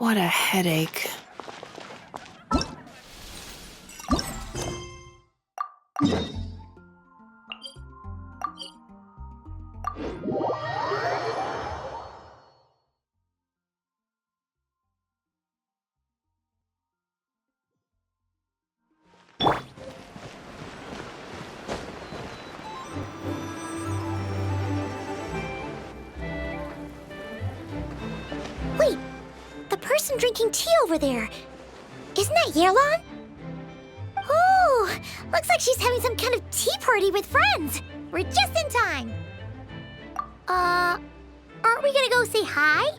What a headache. Wait, the person drinking tea over there. Isn't that Yelan? Oh, looks like she's having some kind of tea party with friends. We're just in time. Aren't we gonna go say hi?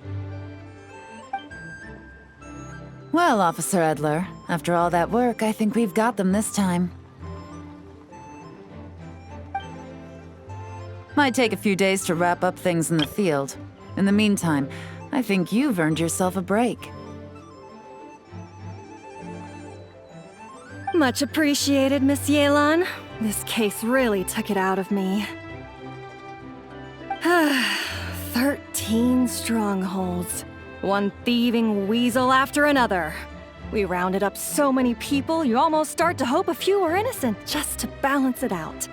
Well, Officer Edler, after all that work, I think we've got them this time. Might take a few days to wrap up things in the field. In the meantime, I think you've earned yourself a break. Much appreciated, Miss Yelan. This case really took it out of me. 13 strongholds. One thieving weasel after another. We rounded up so many people, you almost start to hope a few were innocent, just to balance it out.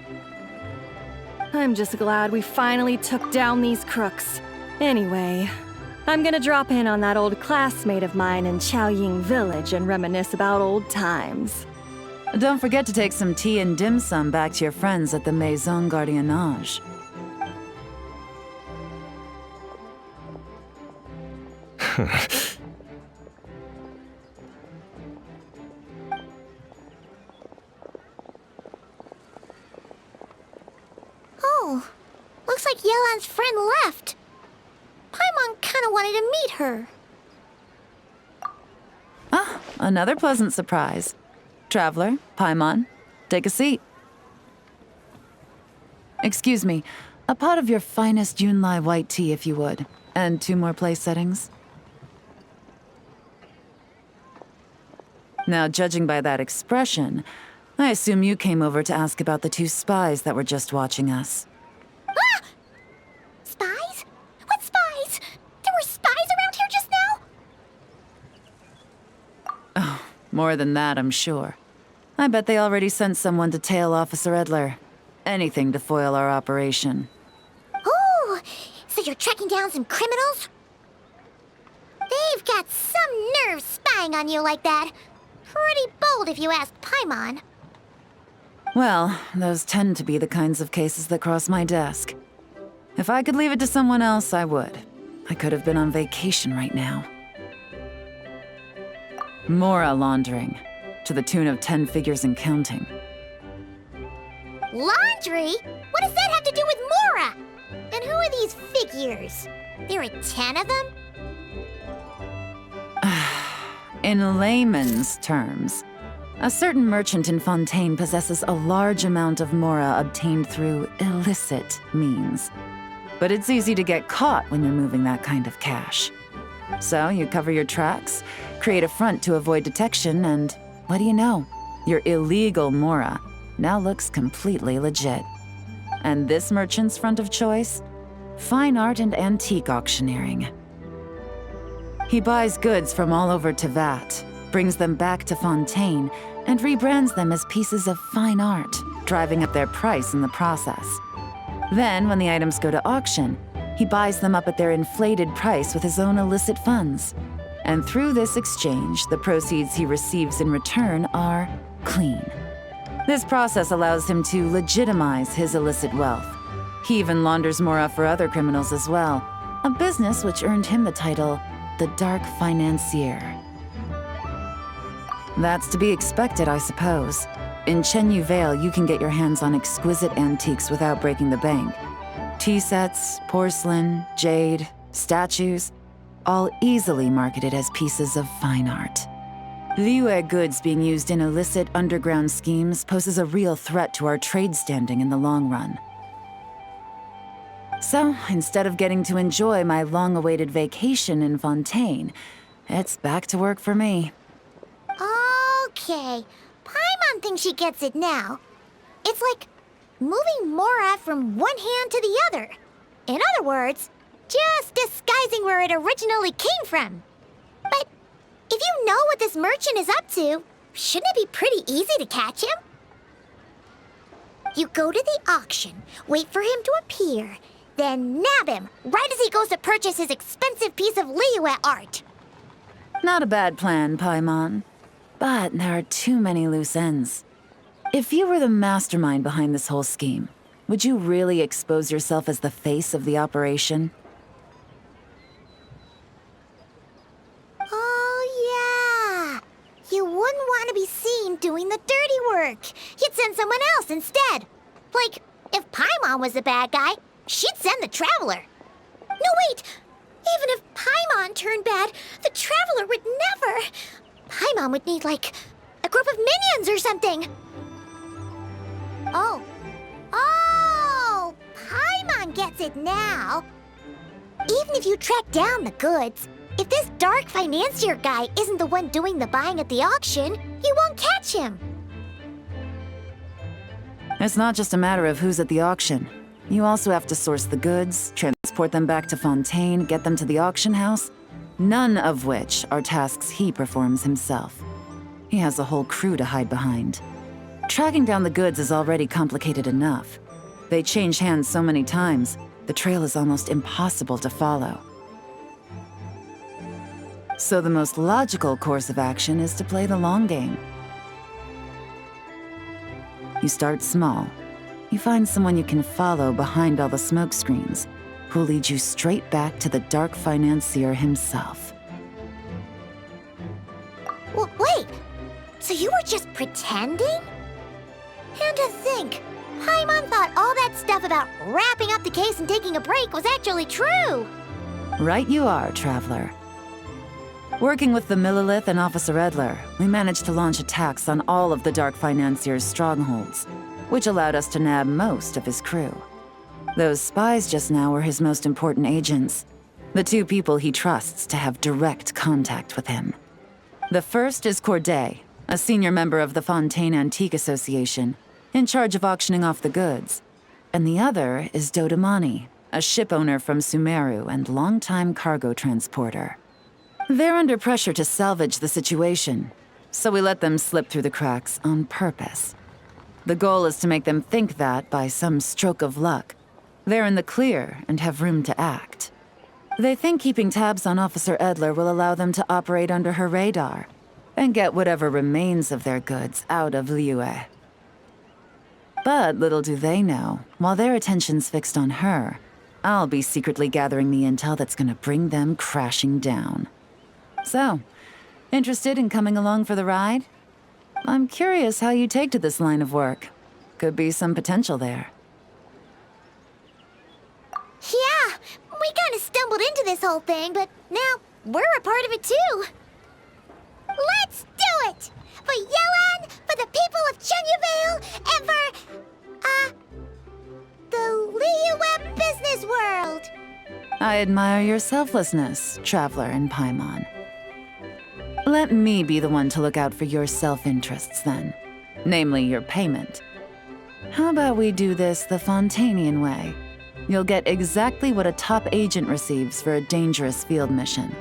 I'm just glad we finally took down these crooks. Anyway, I'm gonna drop in on that old classmate of mine in Chaoying Village and reminisce about old times. Don't forget to take some tea and dim sum back to your friends at the Maison Gardiennage. Oh, looks like Yelan's friend left. Paimon kinda wanted to meet her. Ah, another pleasant surprise. Traveler, Paimon, take a seat. Excuse me, a pot of your finest Yunlai white tea if you would, and 2 more place settings. Now, judging by that expression, I assume you came over to ask about the 2 spies that were just watching us. Ah! Spies? What spies? There were spies around here just now? Oh, more than that, I'm sure. I bet they already sent someone to tail Officer Edler. Anything to foil our operation. Oh, so you're tracking down some criminals? They've got some nerve spying on you like that. Pretty bold if you ask Paimon. Well, those tend to be the kinds of cases that cross my desk. If I could leave it to someone else, I would. I could have been on vacation right now. Mora laundering, to the tune of 10 figures and counting. Laundry? What does that have to do with Mora? And who are these figures? There are 10 of them? In layman's terms, a certain merchant in Fontaine possesses a large amount of Mora obtained through illicit means. But it's easy to get caught when you're moving that kind of cash. So you cover your tracks, create a front to avoid detection, and what do you know? Your illegal Mora now looks completely legit. And this merchant's front of choice? Fine art and antique auctioneering. He buys goods from all over Tevat, brings them back to Fontaine, and rebrands them as pieces of fine art, driving up their price in the process. Then, when the items go to auction, he buys them up at their inflated price with his own illicit funds. And through this exchange, the proceeds he receives in return are clean. This process allows him to legitimize his illicit wealth. He even launders Mora for other criminals as well, a business which earned him the title the Dark Financier. That's to be expected, I suppose. In Chenyu Vale, you can get your hands on exquisite antiques without breaking the bank. Tea sets, porcelain, jade, statues, all easily marketed as pieces of fine art. Liyue goods being used in illicit underground schemes poses a real threat to our trade standing in the long run. So, instead of getting to enjoy my long-awaited vacation in Fontaine, it's back to work for me. Okay, Paimon thinks she gets it now. It's like moving Mora from one hand to the other. In other words, just disguising where it originally came from. But If you know what this merchant is up to, shouldn't it be pretty easy to catch him? You go to the auction, wait for him to appear, then nab him right as he goes to purchase his expensive piece of Liyue art. Not a bad plan, Paimon. But there are too many loose ends. If you were the mastermind behind this whole scheme, would you really expose yourself as the face of the operation? Oh, yeah. You wouldn't want to be seen doing the dirty work. You'd send someone else instead. Like, if Paimon was the bad guy, she'd send the Traveler. No, wait! Even if Paimon turned bad, the Traveler would never. Paimon would need, like, a group of minions or something. Oh. Oh! Paimon gets it now. Even if you track down the goods, if this dark financier guy isn't the one doing the buying at the auction, you won't catch him. It's not just a matter of who's at the auction. You also have to source the goods, transport them back to Fontaine, get them to the auction house, none of which are tasks he performs himself. He has a whole crew to hide behind. Tracking down the goods is already complicated enough. They change hands so many times, the trail is almost impossible to follow. So the most logical course of action is to play the long game. You start small. You find someone you can follow behind all the smoke screens, who'll lead you straight back to the dark financier himself. Wait, so you were just pretending? And to think, Paimon thought all that stuff about wrapping up the case and taking a break was actually true. Right you are, Traveler. Working with the Millilith and Officer Edler, we managed to launch attacks on all of the Dark Financier's strongholds, which allowed us to nab most of his crew. Those spies just now were his most important agents, the two people he trusts to have direct contact with him. The first is Corday, a senior member of the Fontaine Antique Association, in charge of auctioning off the goods. And the other is Dodamani, a ship owner from Sumeru and longtime cargo transporter. They're under pressure to salvage the situation, so we let them slip through the cracks on purpose. The goal is to make them think that, by some stroke of luck, they're in the clear and have room to act. They think keeping tabs on Officer Edler will allow them to operate under her radar and get whatever remains of their goods out of Liyue. But little do they know, while their attention's fixed on her, I'll be secretly gathering the intel that's gonna bring them crashing down. So, interested in coming along for the ride? I'm curious how you take to this line of work. Could be some potential there. Yeah, we kind of stumbled into this whole thing, but now we're a part of it too. Let's do it! For Yelan, for the people of Chenyavale, and for, the Liyue business world! I admire your selflessness, Traveler and Paimon. Let me be the one to look out for your self-interests then. Namely, your payment. How about we do this the Fontainian way? You'll get exactly what a top agent receives for a dangerous field mission.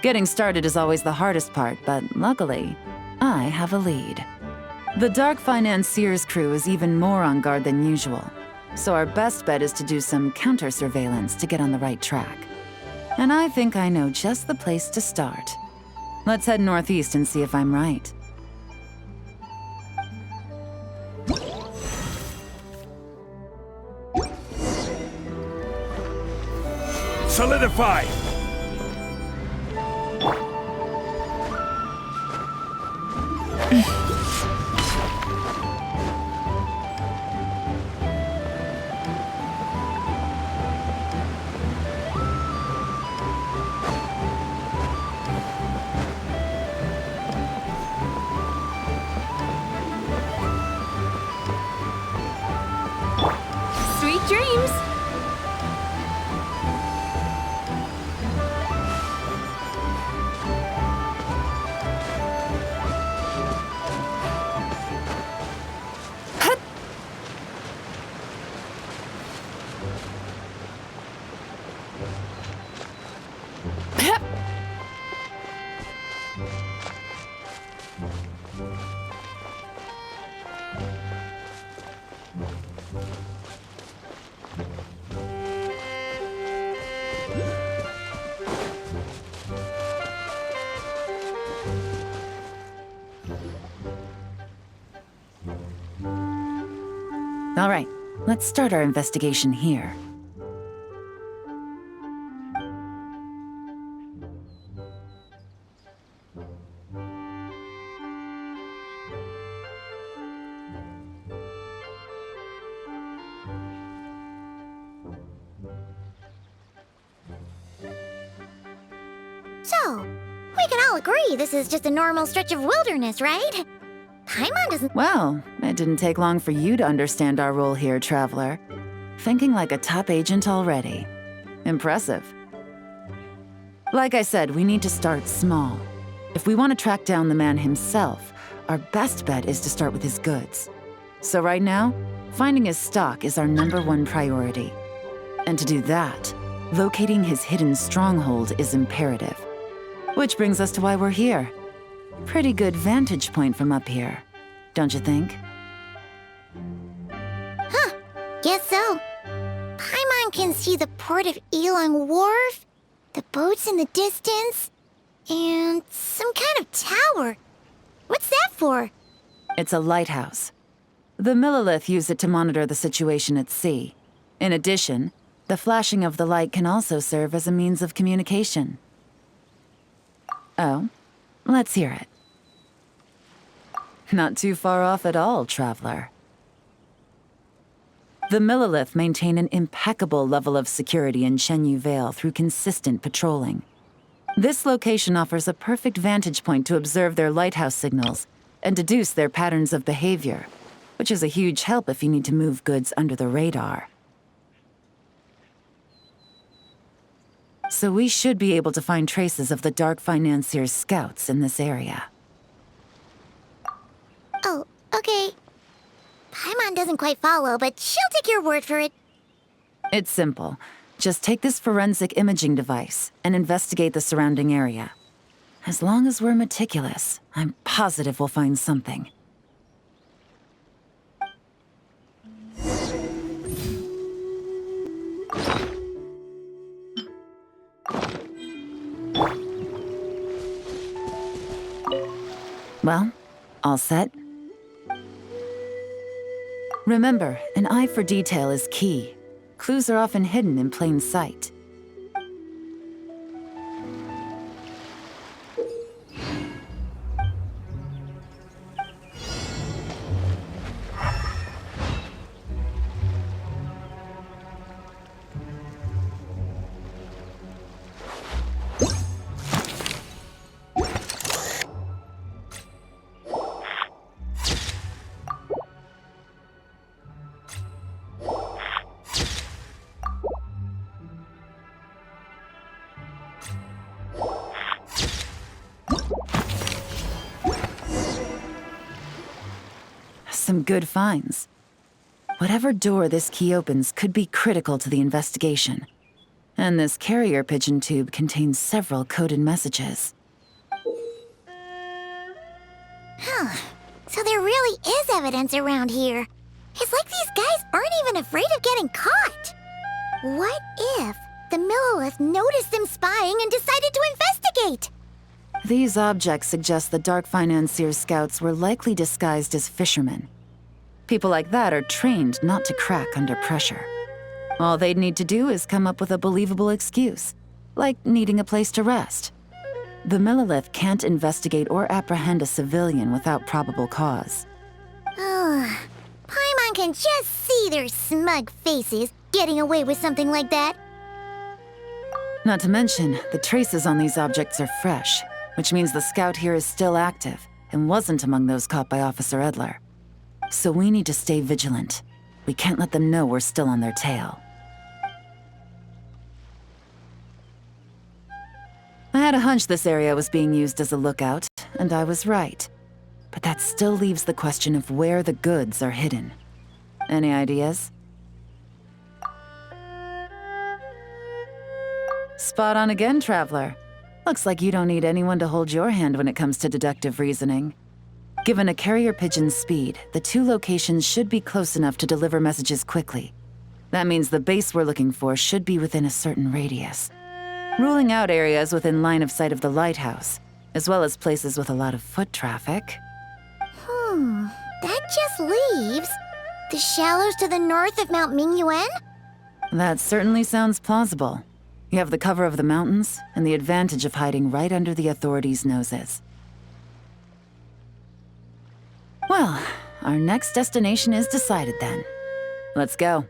Getting started is always the hardest part, but luckily, I have a lead. The Dark Financier's crew is even more on guard than usual, so our best bet is to do some counter-surveillance to get on the right track. And I think I know just the place to start. Let's head northeast and see if I'm right. Solidify! Sweet dreams! All right, let's start our investigation here. So, we can all agree this is just a normal stretch of wilderness, right? Paimon doesn't... Well, it didn't take long for you to understand our role here, Traveler. Thinking like a top agent already. Impressive. Like I said, we need to start small. If we want to track down the man himself, our best bet is to start with his goods. So right now, finding his stock is our #1 priority. And to do that, locating his hidden stronghold is imperative. Which brings us to why we're here. Pretty good vantage point from up here, don't you think? Huh, guess so. Paimon can see the port of Yelan Wharf, the boats in the distance, and some kind of tower. What's that for? It's a lighthouse. The Millilith use it to monitor the situation at sea. In addition, the flashing of the light can also serve as a means of communication. Oh, let's hear it. Not too far off at all, Traveler. The Millilith maintain an impeccable level of security in Shenyu Vale through consistent patrolling. This location offers a perfect vantage point to observe their lighthouse signals and deduce their patterns of behavior, which is a huge help if you need to move goods under the radar. So we should be able to find traces of the Dark Financier's scouts in this area. Oh, okay. Paimon doesn't quite follow, but she'll take your word for it. It's simple. Just take this forensic imaging device and investigate the surrounding area. As long as we're meticulous, I'm positive we'll find something. Well, all set? Remember, an eye for detail is key. Clues are often hidden in plain sight. Some good finds. Whatever door this key opens could be critical to the investigation. And this carrier pigeon tube contains several coded messages. Huh. So there really is evidence around here. It's like these guys aren't even afraid of getting caught. What if the Millilith noticed them spying and decided to investigate? These objects suggest the Dark Financier's scouts were likely disguised as fishermen. People like that are trained not to crack under pressure. All they'd need to do is come up with a believable excuse, like needing a place to rest. The Millilith can't investigate or apprehend a civilian without probable cause. Ugh. Paimon can just see their smug faces getting away with something like that. Not to mention, the traces on these objects are fresh, which means the scout here is still active and wasn't among those caught by Officer Edler. So we need to stay vigilant. We can't let them know we're still on their tail. I had a hunch this area was being used as a lookout, and I was right. But that still leaves the question of where the goods are hidden. Any ideas? Spot on again, Traveler. Looks like you don't need anyone to hold your hand when it comes to deductive reasoning. Given a carrier pigeon's speed, the two locations should be close enough to deliver messages quickly. That means the base we're looking for should be within a certain radius. Ruling out areas within line of sight of the lighthouse, as well as places with a lot of foot traffic. That just leaves The shallows to the north of Mount Mingyuan? That certainly sounds plausible. You have the cover of the mountains and the advantage of hiding right under the authorities' noses. Well, our next destination is decided then. Let's go.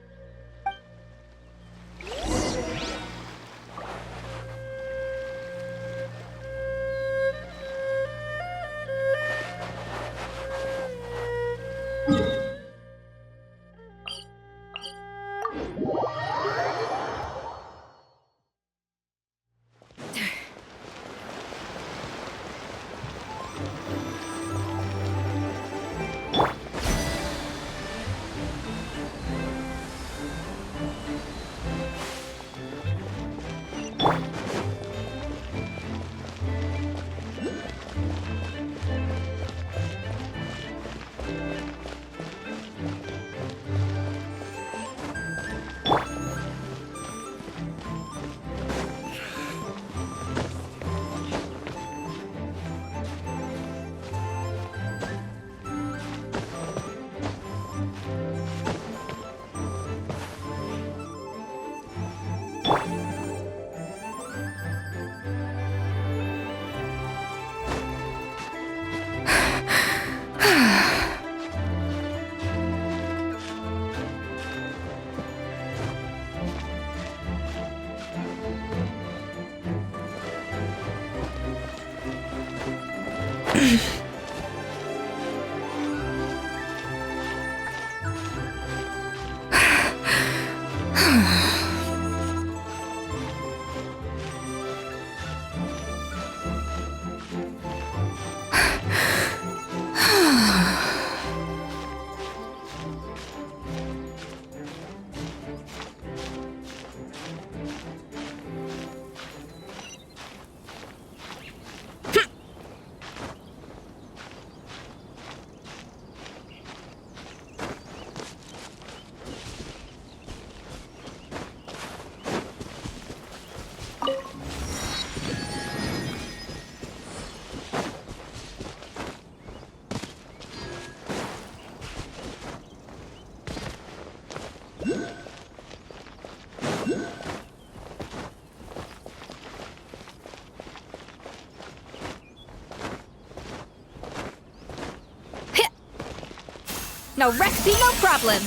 No recipe, no problem.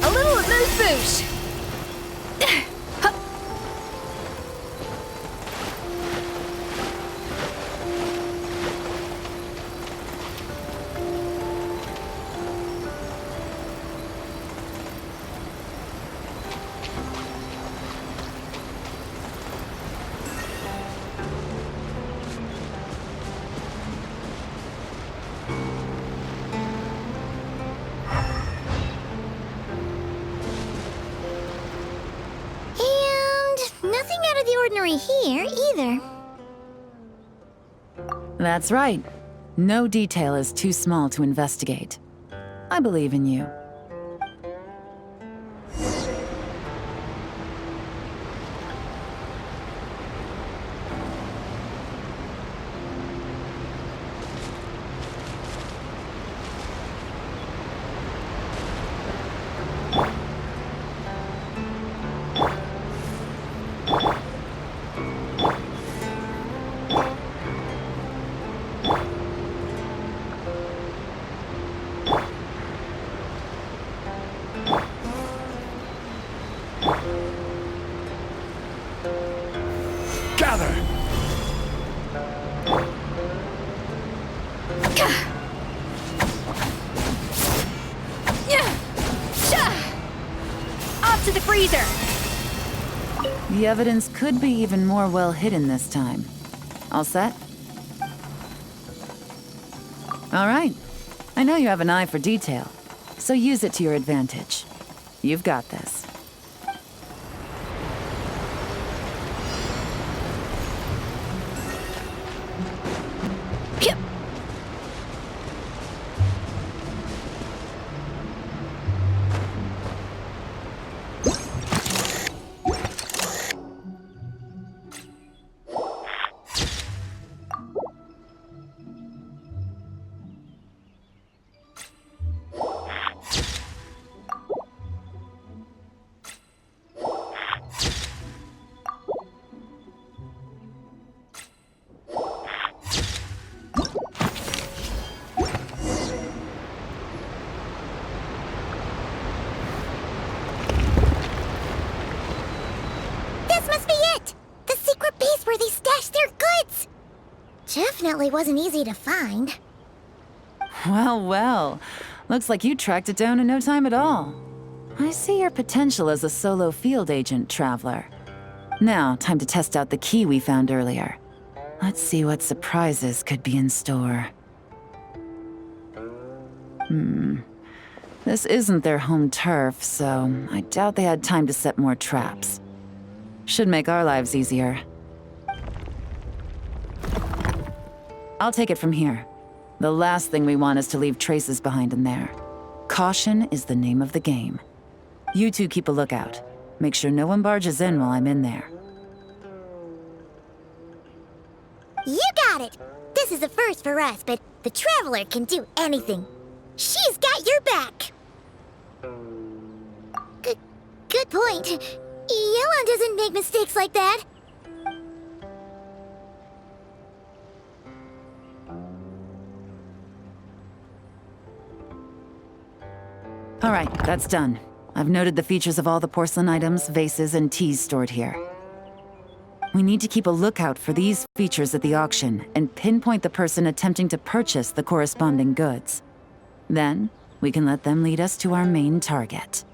A little amuse-bouche. Nothing out of the ordinary here, either. That's right. No detail is too small to investigate. I believe in you. Gather! Off to the freezer! The evidence could be even more well hidden this time. All set? All right. I know you have an eye for detail, so use it to your advantage. You've got this. Definitely wasn't easy to find. Well, well. Looks like you tracked it down in no time at all. I see your potential as a solo field agent, Traveler. Now, time to test out the key we found earlier. Let's see what surprises could be in store. This isn't their home turf, so I doubt they had time to set more traps. Should make our lives easier. I'll take it from here. The last thing we want is to leave traces behind in there. Caution is the name of the game. You two keep a lookout. Make sure no one barges in while I'm in there. You got it! This is a first for us, but the Traveler can do anything. She's got your back! Good point. Yelan doesn't make mistakes like that. All right, that's done. I've noted the features of all the porcelain items, vases, and teas stored here. We need to keep a lookout for these features at the auction and pinpoint the person attempting to purchase the corresponding goods. Then, we can let them lead us to our main target.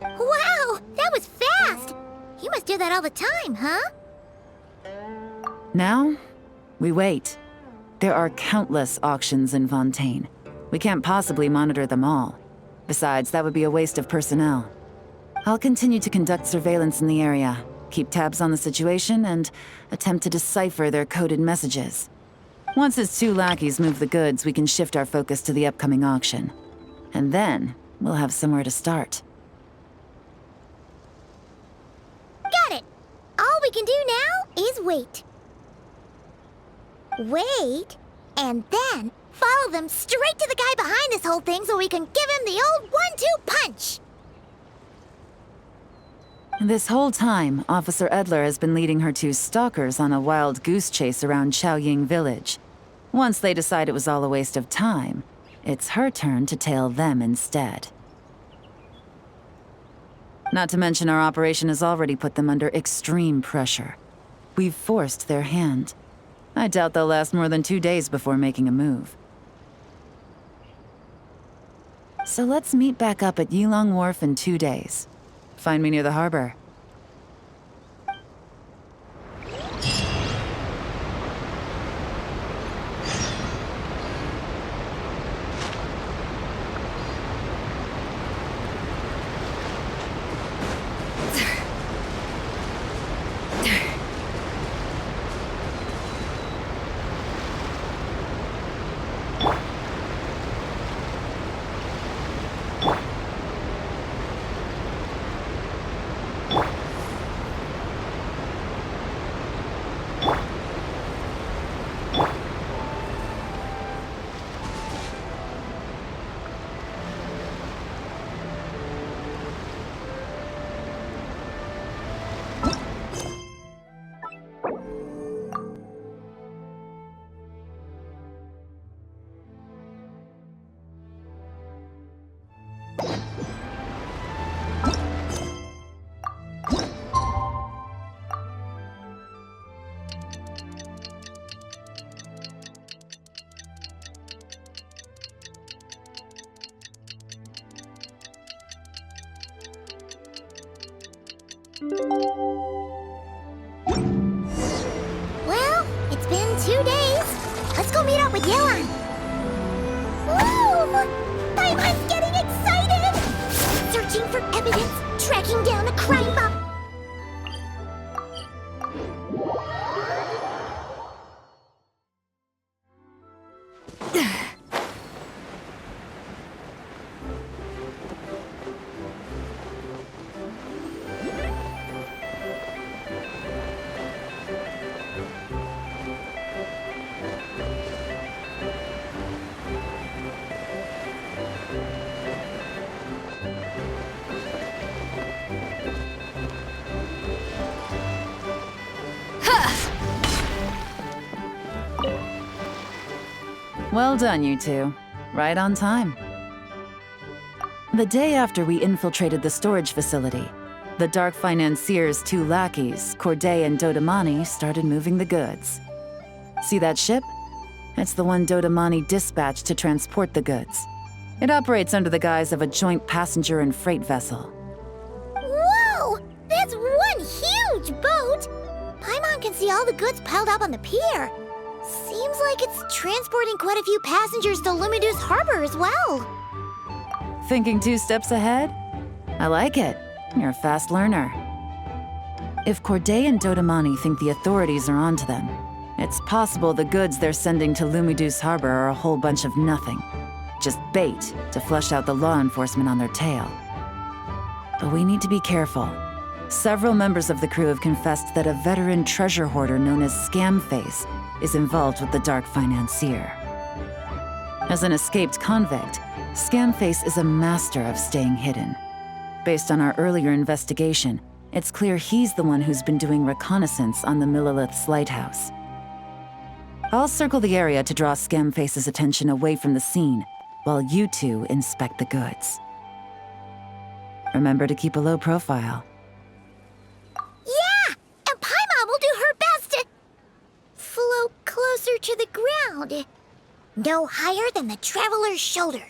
Wow, that was fast! You must do that all the time, huh? Now, we wait. There are countless auctions in Fontaine. We can't possibly monitor them all. Besides, that would be a waste of personnel. I'll continue to conduct surveillance in the area, keep tabs on the situation, and attempt to decipher their coded messages. Once his two lackeys move the goods, we can shift our focus to the upcoming auction. And then, we'll have somewhere to start. Got it! All we can do now is wait. Wait, and then follow them straight to the guy behind this whole thing so we can give him the old 1-2 punch! This whole time, Officer Edler has been leading her two stalkers on a wild goose chase around Chaoying Village. Once they decide it was all a waste of time, it's her turn to tail them instead. Not to mention our operation has already put them under extreme pressure. We've forced their hand. I doubt they'll last more than 2 days before making a move. So let's meet back up at Yelan Wharf in 2 days. Find me near the harbor. Well, it's been 2 days. Let's go meet up with Yelan. Woo! I'm getting excited! Searching for evidence, tracking down a crime buff. Well done, you two. Right on time. The day after we infiltrated the storage facility, the Dark Financier's two lackeys, Corday and Dodamani, started moving the goods. See that ship? It's the one Dodamani dispatched to transport the goods. It operates under the guise of a joint passenger and freight vessel. Whoa! That's one huge boat! Paimon can see all the goods piled up on the pier. Seems like it's transporting quite a few passengers to Lumidus Harbor as well. Thinking 2 steps ahead? I like it. You're a fast learner. If Corday and Dodamani think the authorities are onto them, it's possible the goods they're sending to Lumidus Harbor are a whole bunch of nothing. Just bait to flush out the law enforcement on their tail. But we need to be careful. Several members of the crew have confessed that a veteran treasure hoarder known as Scamface is involved with the dark financier. As an escaped convict, Scamface is a master of staying hidden. Based on our earlier investigation, it's clear he's the one who's been doing reconnaissance on the Millilith's lighthouse. I'll circle the area to draw Scamface's attention away from the scene, while you two inspect the goods. Remember to keep a low profile. Yeah! And Paimon will do her best to float closer to the ground. No higher than the traveler's shoulder.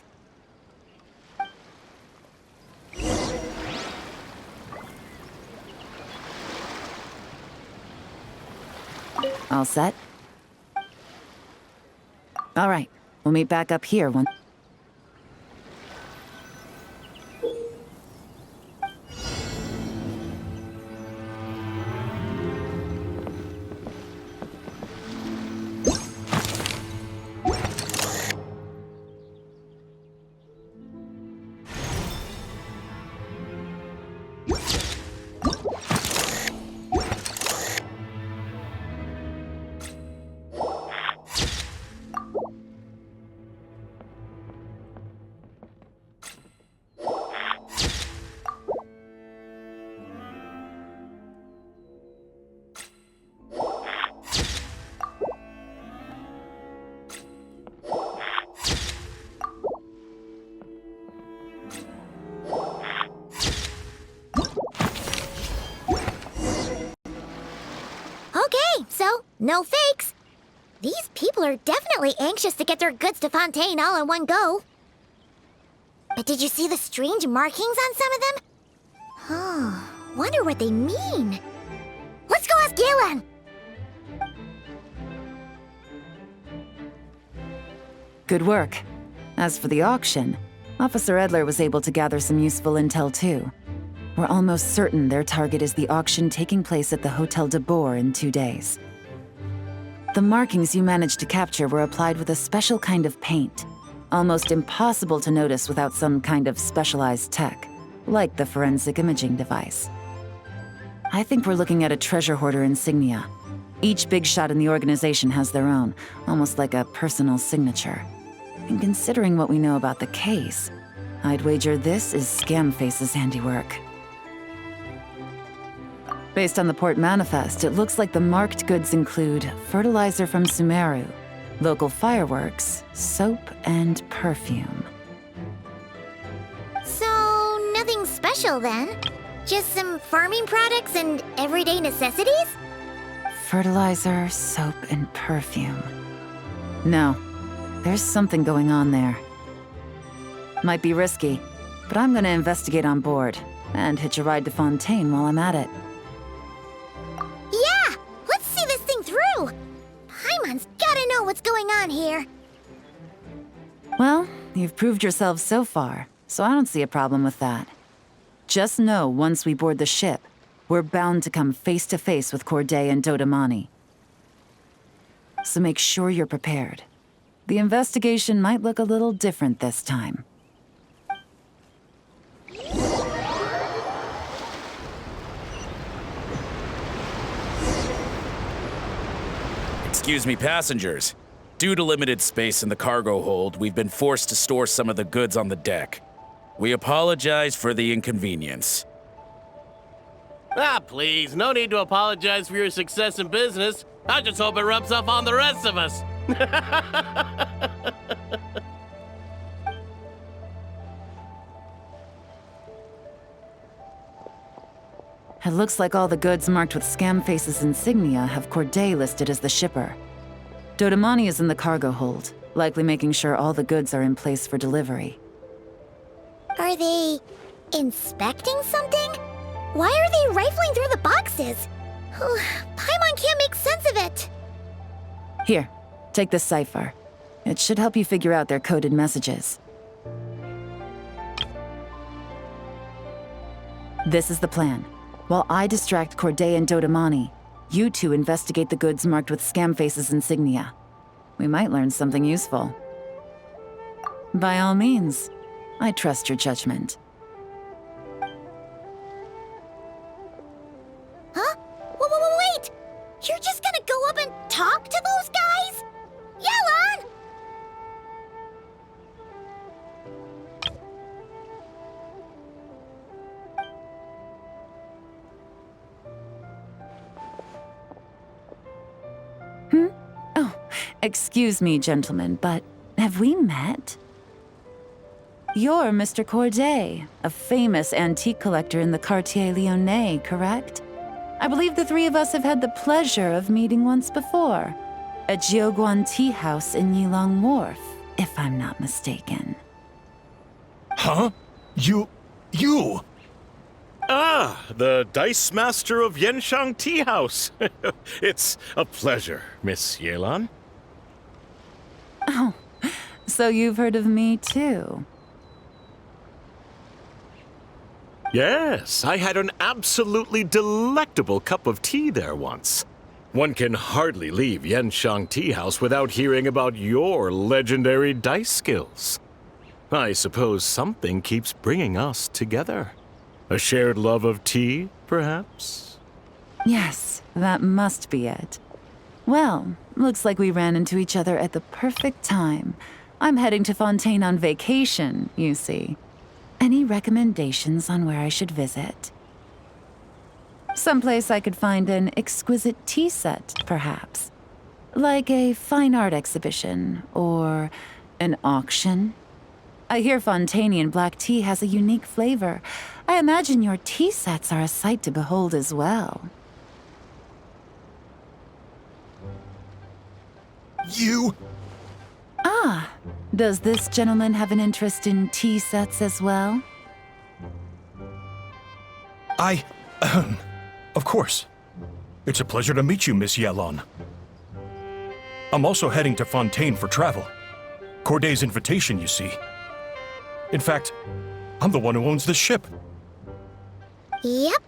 All set? All right, we'll meet back up here once. Okay, so no fakes. These people are definitely anxious to get their goods to Fontaine all in one go. But did you see the strange markings on some of them? Huh, wonder what they mean. Let's go ask Yelan! Good work. As for the auction, Officer Edler was able to gather some useful intel too. We're almost certain their target is the auction taking place at the Hotel de Boer in 2 days. The markings you managed to capture were applied with a special kind of paint, almost impossible to notice without some kind of specialized tech, like the forensic imaging device. I think we're looking at a treasure hoarder insignia. Each big shot in the organization has their own, almost like a personal signature. And considering what we know about the case, I'd wager this is Scamface's handiwork. Based on the port manifest, it looks like the marked goods include fertilizer from Sumeru, local fireworks, soap, and perfume. So, nothing special then? Just some farming products and everyday necessities? Fertilizer, soap, and perfume. No, there's something going on there. Might be risky, but I'm gonna investigate on board and hitch a ride to Fontaine while I'm at it. Yeah! Let's see this thing through! Paimon's gotta know what's going on here. Well, you've proved yourself so far, so I don't see a problem with that. Just know once we board the ship, we're bound to come face to face with Corday and Dodamani. So make sure you're prepared. The investigation might look a little different this time. Excuse me, passengers. Due to limited space in the cargo hold, we've been forced to store some of the goods on the deck. We apologize for the inconvenience. Ah, please, no need to apologize for your success in business. I just hope it rubs off on the rest of us. It looks like all the goods marked with Scamface's insignia have Corday listed as the shipper. Dodamani is in the cargo hold, likely making sure all the goods are in place for delivery. Are they inspecting something? Why are they rifling through the boxes? Paimon can't make sense of it. Here, take this cipher. It should help you figure out their coded messages. This is the plan. While I distract Corday and Dodamani, you two investigate the goods marked with Scamface's insignia. We might learn something useful. By all means, I trust your judgment. Huh? Wait! You're just gonna go up and talk to those guys? Yelan! Oh, excuse me, gentlemen, but have we met? You're Mr. Corday, a famous antique collector in the Quartier Lyonnais, correct? I believe the three of us have had the pleasure of meeting once before, at Jiuguan Tea House in Yilong Wharf, if I'm not mistaken. Huh? You... Ah, the Dice Master of Yenshang Tea House. It's a pleasure, Miss Yelan. Oh, so you've heard of me too? Yes, I had an absolutely delectable cup of tea there once. One can hardly leave Yenshang Tea House without hearing about your legendary dice skills. I suppose something keeps bringing us together. A shared love of tea, perhaps? Yes, that must be it. Well, looks like we ran into each other at the perfect time. I'm heading to Fontaine on vacation, you see. Any recommendations on where I should visit? Someplace I could find an exquisite tea set, perhaps. Like a fine art exhibition, or an auction. I hear Fontainian black tea has a unique flavor. I imagine your tea sets are a sight to behold as well. You... Ah, does this gentleman have an interest in tea sets as well? Of course. It's a pleasure to meet you, Miss Yelan. I'm also heading to Fontaine for travel. Corday's invitation, you see. In fact, I'm the one who owns the ship. Yep.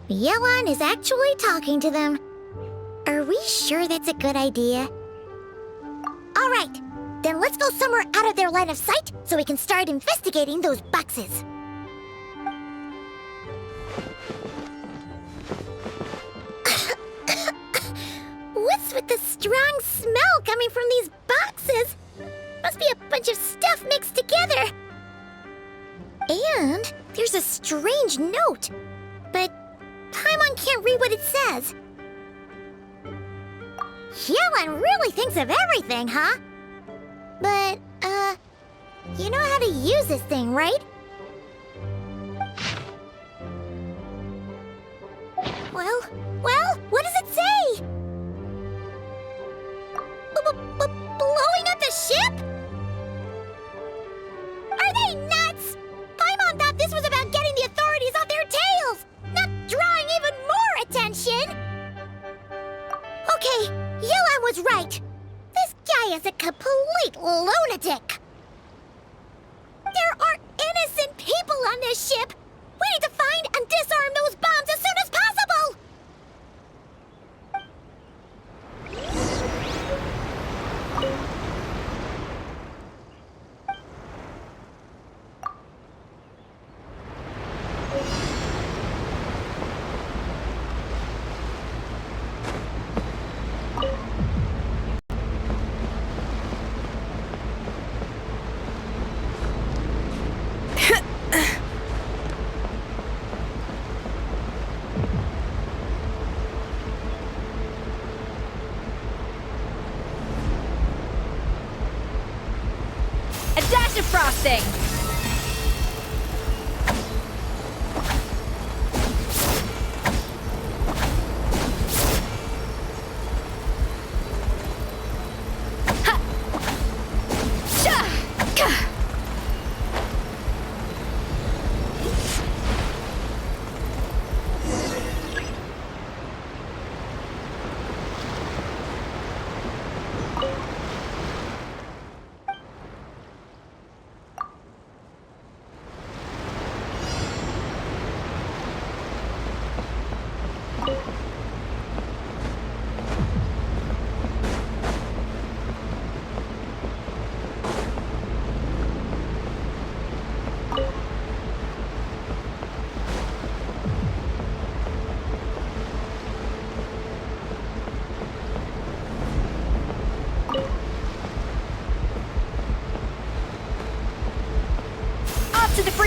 Yelan is actually talking to them. Are we sure that's a good idea? All right. Then let's go somewhere out of their line of sight so we can start investigating those boxes. What's with the strong smell coming from these boxes? Must be a bunch of stuff mixed together. And there's a strange note. But Paimon can't read what it says. Yelan really thinks of everything, huh? But, you know how to use this thing, right? Well, what does it say? Blowing up the ship? Are they nuts? Paimon thought this was about getting the authorities off their tails, not drawing even more attention. Okay, Yelan was right. This guy is a complete lunatic. There are innocent people on this ship. We need to find and disarm those bombs as soon as possible. A dash of frosting!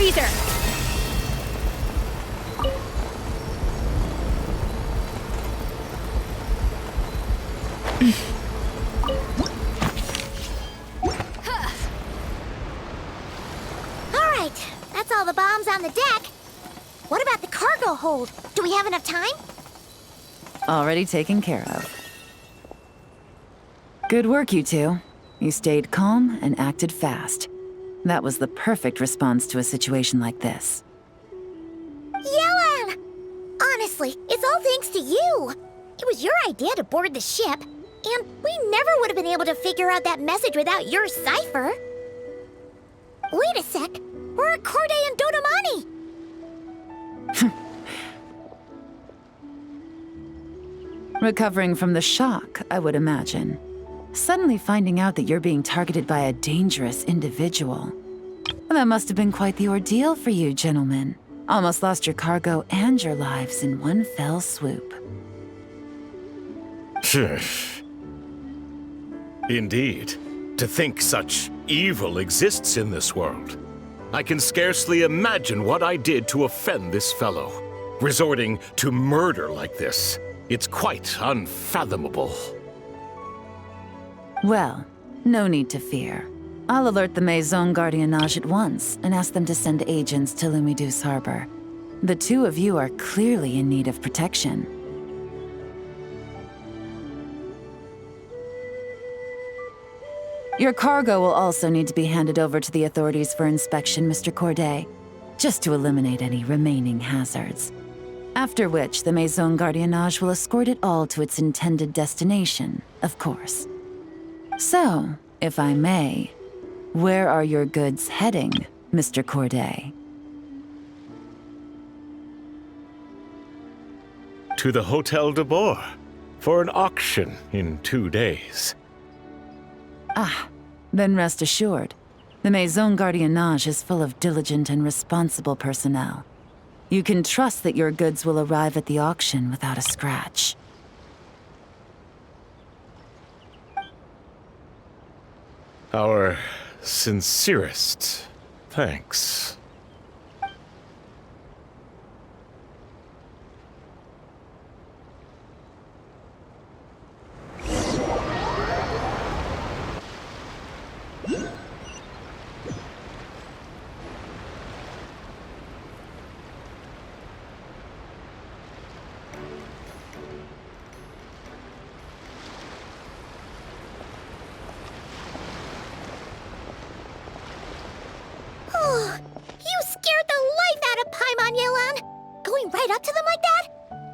teaser! All right, that's all the bombs on the deck. What about the cargo hold? Do we have enough time? Already taken care of. Good work, you two. You stayed calm and acted fast. That was the perfect response to a situation like this. Yelan! Honestly, it's all thanks to you. It was your idea to board the ship, and we never would have been able to figure out that message without your cipher. Wait a sec. We're at Corday and Dodamani. Recovering from the shock, I would imagine. Suddenly finding out that you're being targeted by a dangerous individual. That must have been quite the ordeal for you, gentlemen. Almost lost your cargo and your lives in one fell swoop. Indeed. To think such evil exists in this world. I can scarcely imagine what I did to offend this fellow. Resorting to murder like this. It's quite unfathomable. Well, no need to fear. I'll alert the Maison Gardiennage at once and ask them to send agents to Lumidus Harbor. The two of you are clearly in need of protection. Your cargo will also need to be handed over to the authorities for inspection, Mr. Corday, just to eliminate any remaining hazards. After which, the Maison Gardiennage will escort it all to its intended destination, of course. So, if I may, where are your goods heading, Mr. Corday? To the Hotel de Boer for an auction in 2 days. Ah, then rest assured. The Maison Gardiennage is full of diligent and responsible personnel. You can trust that your goods will arrive at the auction without a scratch. Our sincerest thanks. You scared the life out of Paimon, Yelan! Going right up to them like that?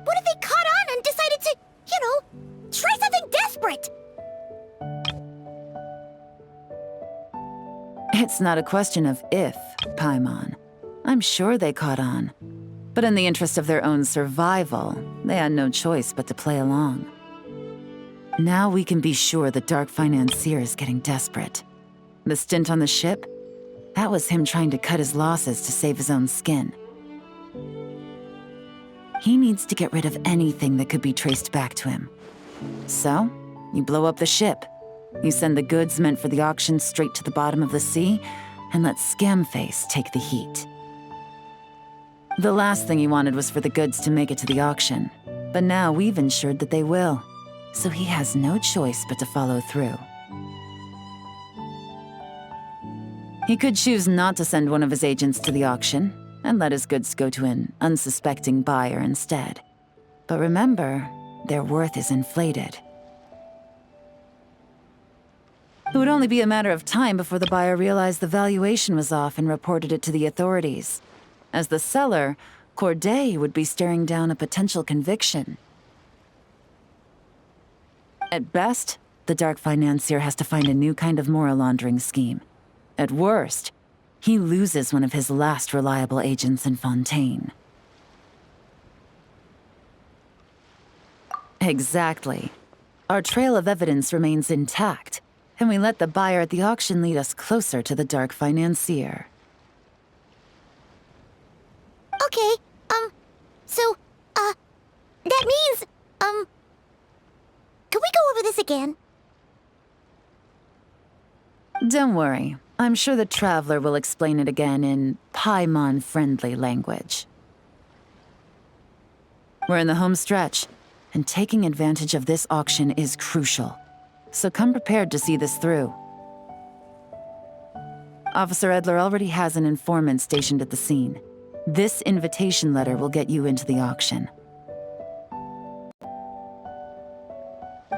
What if they caught on and decided to, try something desperate? It's not a question of if, Paimon. I'm sure they caught on. But in the interest of their own survival, they had no choice but to play along. Now we can be sure the Dark Financier is getting desperate. The stint on the ship? That was him trying to cut his losses to save his own skin. He needs to get rid of anything that could be traced back to him. So, you blow up the ship. You send the goods meant for the auction straight to the bottom of the sea, and let Scamface take the heat. The last thing he wanted was for the goods to make it to the auction, but now we've ensured that they will, so he has no choice but to follow through. He could choose not to send one of his agents to the auction, and let his goods go to an unsuspecting buyer instead. But remember, their worth is inflated. It would only be a matter of time before the buyer realized the valuation was off and reported it to the authorities. As the seller, Corday would be staring down a potential conviction. At best, the Dark Financier has to find a new kind of moral laundering scheme. At worst, he loses one of his last reliable agents in Fontaine. Exactly. Our trail of evidence remains intact, and we let the buyer at the auction lead us closer to the Dark Financier. Okay, that means, could we go over this again? Don't worry. I'm sure the Traveler will explain it again in Paimon-friendly language. We're in the home stretch, and taking advantage of this auction is crucial. So come prepared to see this through. Officer Edler already has an informant stationed at the scene. This invitation letter will get you into the auction.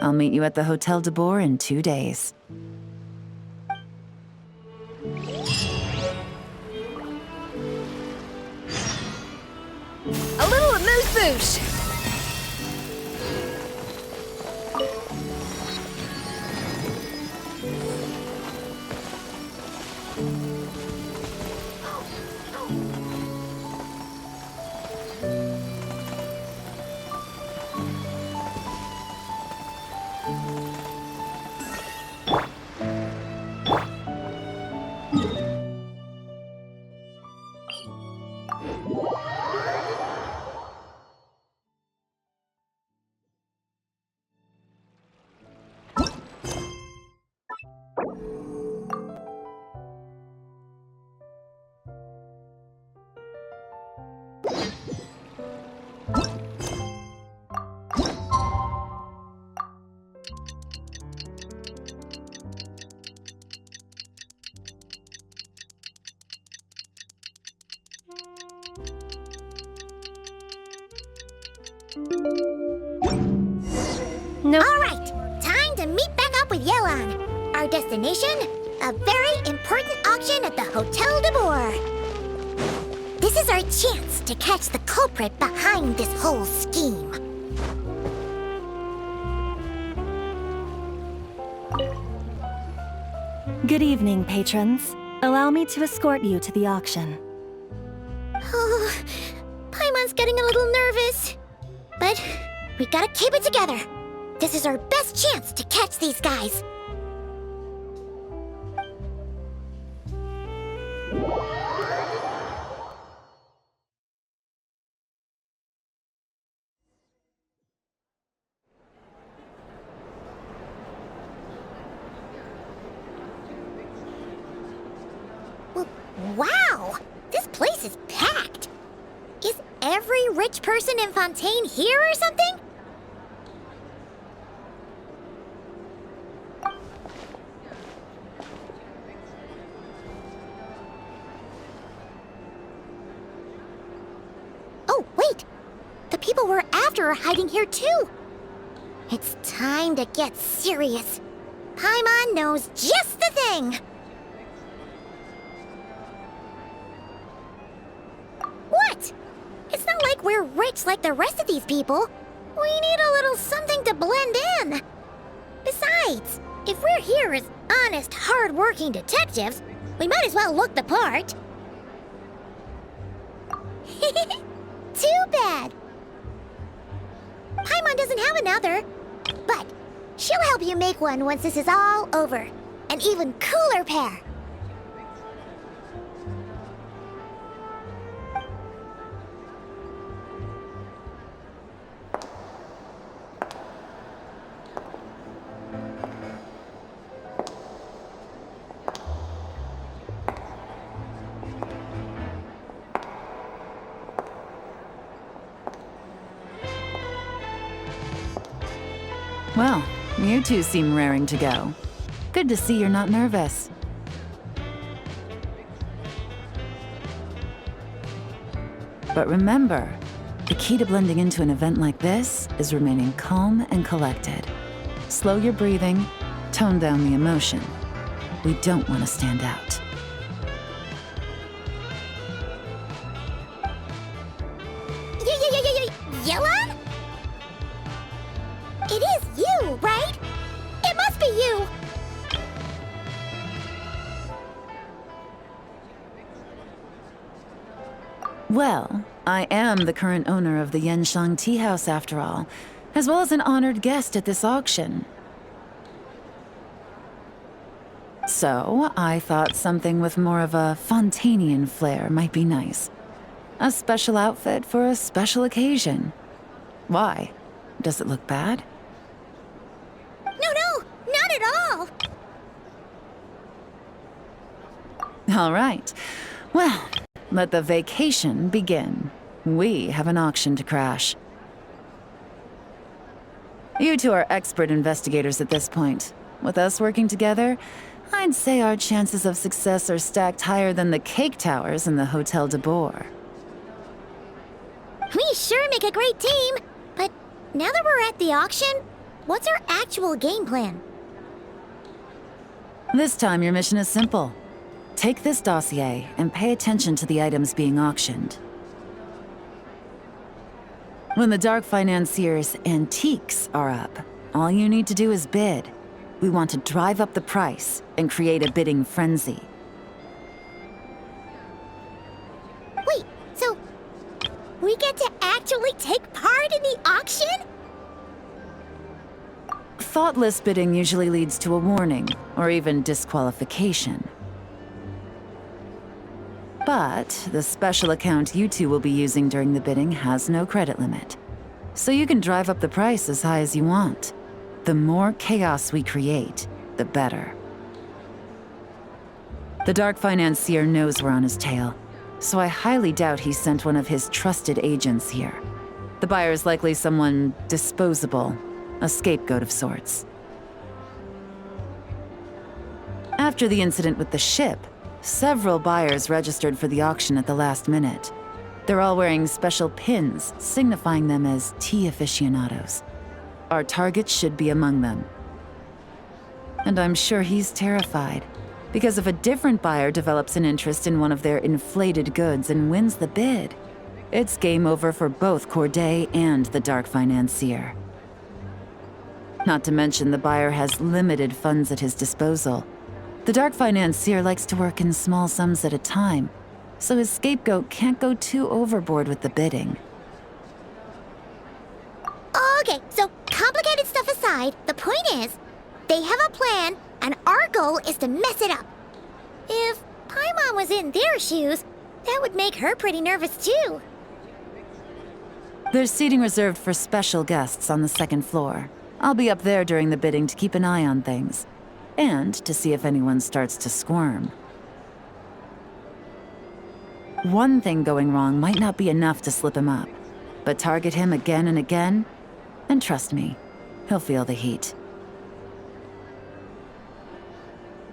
I'll meet you at the Hotel de Boer in 2 days. A little amuse-bouche. All right, time to meet back up with Yelan. Our destination, a very important auction at the Hotel de Boer. This is our chance to catch the culprit behind this whole scheme. Good evening, patrons. Allow me to escort you to the auction. Oh, Paimon's getting a little nervous. But we gotta keep it together. This is our best chance to catch these guys. Well, wow! This place is packed. Is every rich person in Fontaine here or something? Oh, wait! The people we're after are hiding here too! It's time to get serious. Paimon knows just the thing! What? It's not like we're rich like the rest of these people. We need a little something to blend in. Besides, if we're here as honest, hard-working detectives, we might as well look the part. Too bad. Paimon doesn't have another, but she'll help you make one once this is all over. An even cooler pair. Well, you two seem raring to go. Good to see you're not nervous. But remember, the key to blending into an event like this is remaining calm and collected. Slow your breathing, tone down the emotion. We don't want to stand out. Yelan? It is you, right? It must be you! Well, I am the current owner of the Yenshang Tea House after all, as well as an honored guest at this auction. So, I thought something with more of a Fontainian flair might be nice. A special outfit for a special occasion. Why? Does it look bad? No, not at all! All right. Well, let the vacation begin. We have an auction to crash. You two are expert investigators at this point. With us working together, I'd say our chances of success are stacked higher than the cake towers in the Hotel de Boer. We sure make a great team, but now that we're at the auction, what's our actual game plan? This time your mission is simple. Take this dossier and pay attention to the items being auctioned. When the Dark Financier's antiques are up, all you need to do is bid. We want to drive up the price and create a bidding frenzy. Wait, so we get to actually take part in the auction? Thoughtless bidding usually leads to a warning, or even disqualification. But the special account you two will be using during the bidding has no credit limit. So you can drive up the price as high as you want. The more chaos we create, the better. The Dark Financier knows we're on his tail, so I highly doubt he sent one of his trusted agents here. The buyer is likely someone disposable, a scapegoat of sorts. After the incident with the ship, several buyers registered for the auction at the last minute. They're all wearing special pins, signifying them as tea aficionados. Our target should be among them. And I'm sure he's terrified, because if a different buyer develops an interest in one of their inflated goods and wins the bid, it's game over for both Corday and the Dark Financier. Not to mention the buyer has limited funds at his disposal. The Dark Financier likes to work in small sums at a time, so his scapegoat can't go too overboard with the bidding. Okay, so complicated stuff aside, the point is, they have a plan, and our goal is to mess it up. If Paimon was in their shoes, that would make her pretty nervous too. There's seating reserved for special guests on the second floor. I'll be up there during the bidding to keep an eye on things, and to see if anyone starts to squirm. One thing going wrong might not be enough to slip him up, but target him again and again, and trust me, he'll feel the heat.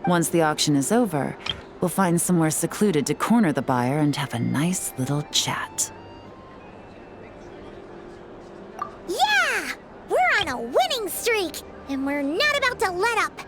Once the auction is over, we'll find somewhere secluded to corner the buyer and have a nice little chat. Yeah! We're on a winning streak, and we're not about to let up.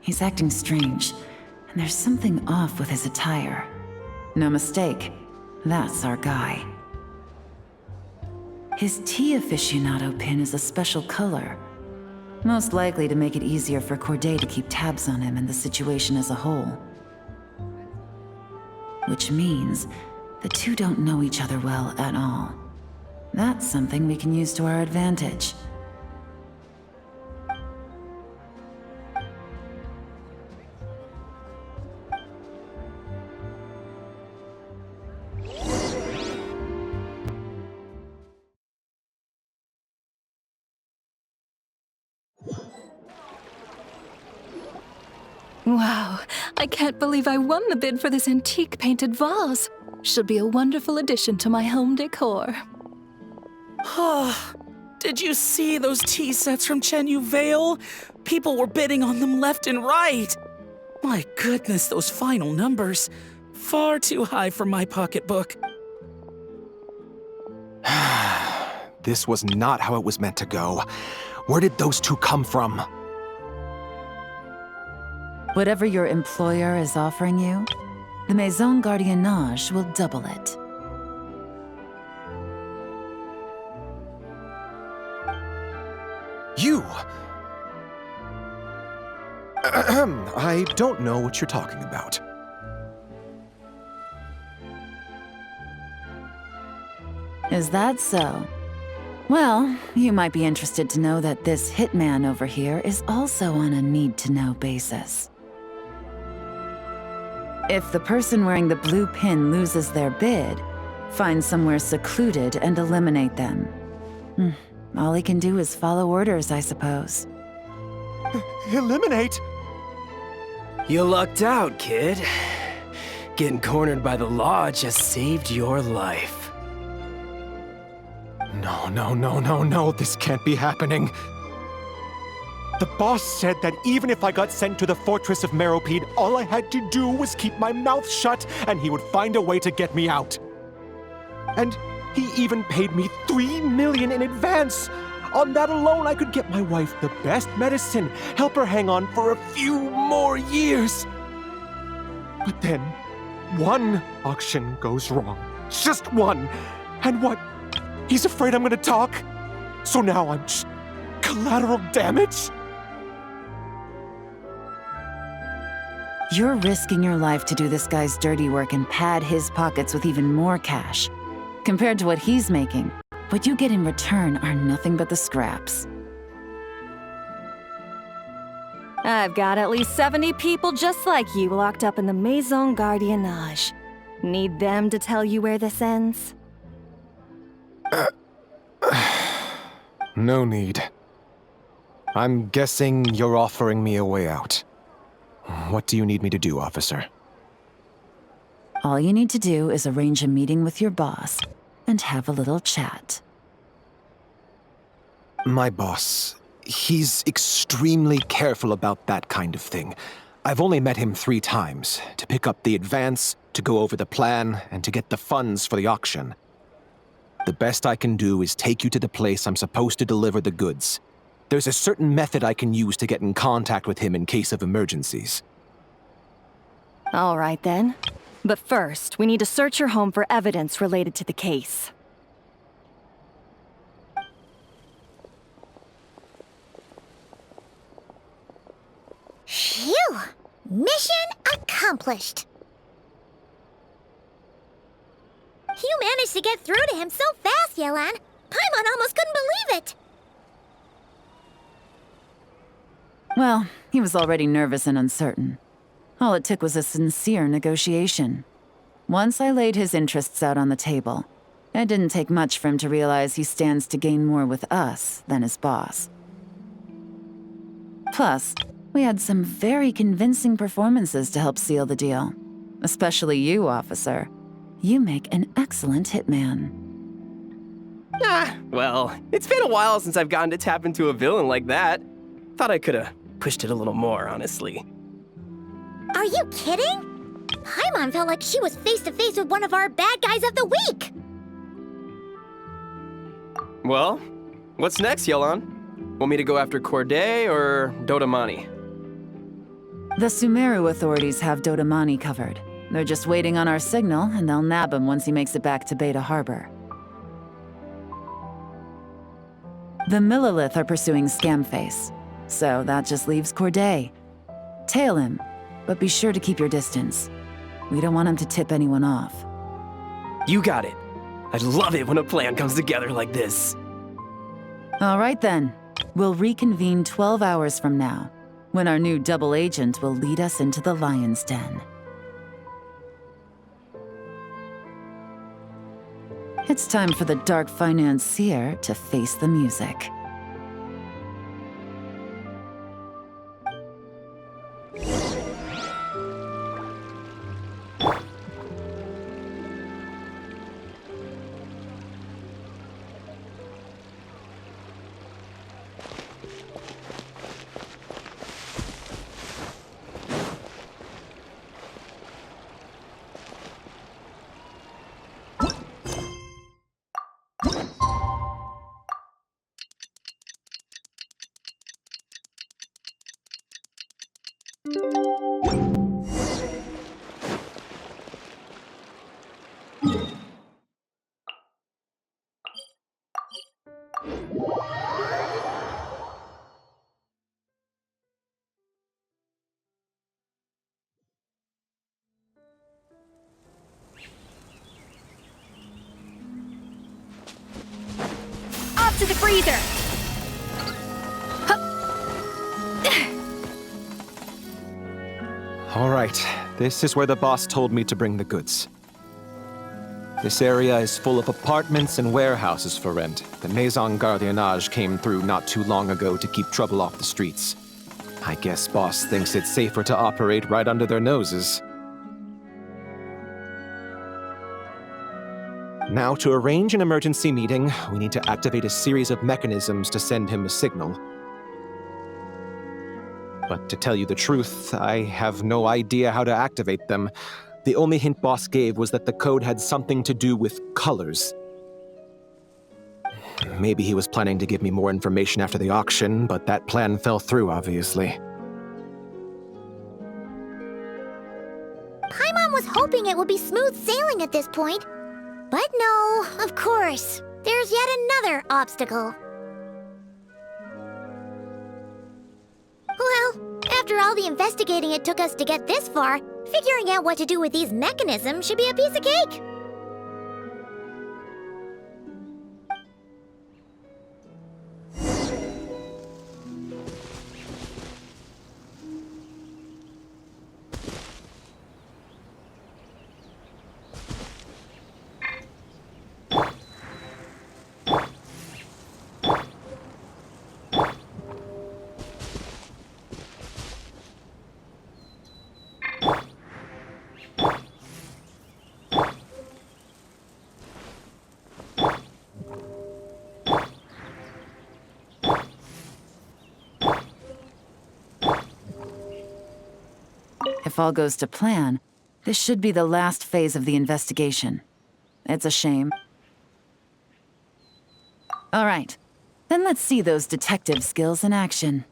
He's acting strange, and there's something off with his attire. No mistake, that's our guy. His tea aficionado pin is a special color, most likely to make it easier for Corday to keep tabs on him and the situation as a whole. Which means the two don't know each other well at all. That's something we can use to our advantage. Wow, I can't believe I won the bid for this antique painted vase. Should be a wonderful addition to my home decor. Did you see those tea sets from Chenyu Vale? People were bidding on them left and right. My goodness, those final numbers. Far too high for my pocketbook. This was not how it was meant to go. Where did those two come from? Whatever your employer is offering you, the Maison Gardiennage will double it. You! I don't know what you're talking about. Is that so? Well, you might be interested to know that this hitman over here is also on a need-to-know basis. If the person wearing the blue pin loses their bid, find somewhere secluded and eliminate them. All he can do is follow orders, I suppose. Eliminate? You lucked out, kid. Getting cornered by the law just saved your life. No, this can't be happening. The boss said that even if I got sent to the fortress of Meropide, all I had to do was keep my mouth shut and he would find a way to get me out. And he even paid me $3 million in advance. On that alone, I could get my wife the best medicine, help her hang on for a few more years. But then, one auction goes wrong. Just one. And what? He's afraid I'm gonna talk? So now I'm just collateral damage? You're risking your life to do this guy's dirty work and pad his pockets with even more cash. Compared to what he's making, what you get in return are nothing but the scraps. I've got at least 70 people just like you locked up in the Maison Gardiennage. Need them to tell you where this ends? No need. I'm guessing you're offering me a way out. What do you need me to do, officer? All you need to do is arrange a meeting with your boss and have a little chat. My boss, he's extremely careful about that kind of thing. I've only met him 3 times, to pick up the advance, to go over the plan, and to get the funds for the auction. The best I can do is take you to the place I'm supposed to deliver the goods. There's a certain method I can use to get in contact with him in case of emergencies. All right then. But first, we need to search your home for evidence related to the case. Phew! Mission accomplished! You managed to get through to him so fast, Yelan. Paimon almost couldn't believe it. Well, he was already nervous and uncertain. All it took was a sincere negotiation. Once I laid his interests out on the table, it didn't take much for him to realize he stands to gain more with us than his boss. Plus, we had some very convincing performances to help seal the deal. Especially you, officer. You make an excellent hitman. Well, it's been a while since I've gotten to tap into a villain like that. Thought I could've pushed it a little more, honestly. Are you kidding? Paimon felt like she was face to face with one of our bad guys of the week. Well, what's next, Yelan? Want me to go after Corday or Dodamani? The Sumeru authorities have Dodamani covered. They're just waiting on our signal, and they'll nab him once he makes it back to Beta Harbor. The Millilith are pursuing Scamface, so that just leaves Corday. Tail him, but be sure to keep your distance. We don't want him to tip anyone off. You got it. I love it when a plan comes together like this. All right then. We'll reconvene 12 hours from now, when our new double agent will lead us into the Lion's Den. It's time for the Dark Financier to face the music. Off to the freezer! All right, this is where the boss told me to bring the goods. This area is full of apartments and warehouses for rent. The Maison Gardiennage came through not too long ago to keep trouble off the streets. I guess boss thinks it's safer to operate right under their noses. Now, to arrange an emergency meeting, we need to activate a series of mechanisms to send him a signal. But to tell you the truth, I have no idea how to activate them. The only hint boss gave was that the code had something to do with colors. Maybe he was planning to give me more information after the auction, but that plan fell through, obviously. Paimon was hoping it would be smooth sailing at this point. But no, of course. There's yet another obstacle. Well, after all the investigating it took us to get this far, figuring out what to do with these mechanisms should be a piece of cake. If all goes to plan, this should be the last phase of the investigation. It's a shame. All right, then let's see those detective skills in action.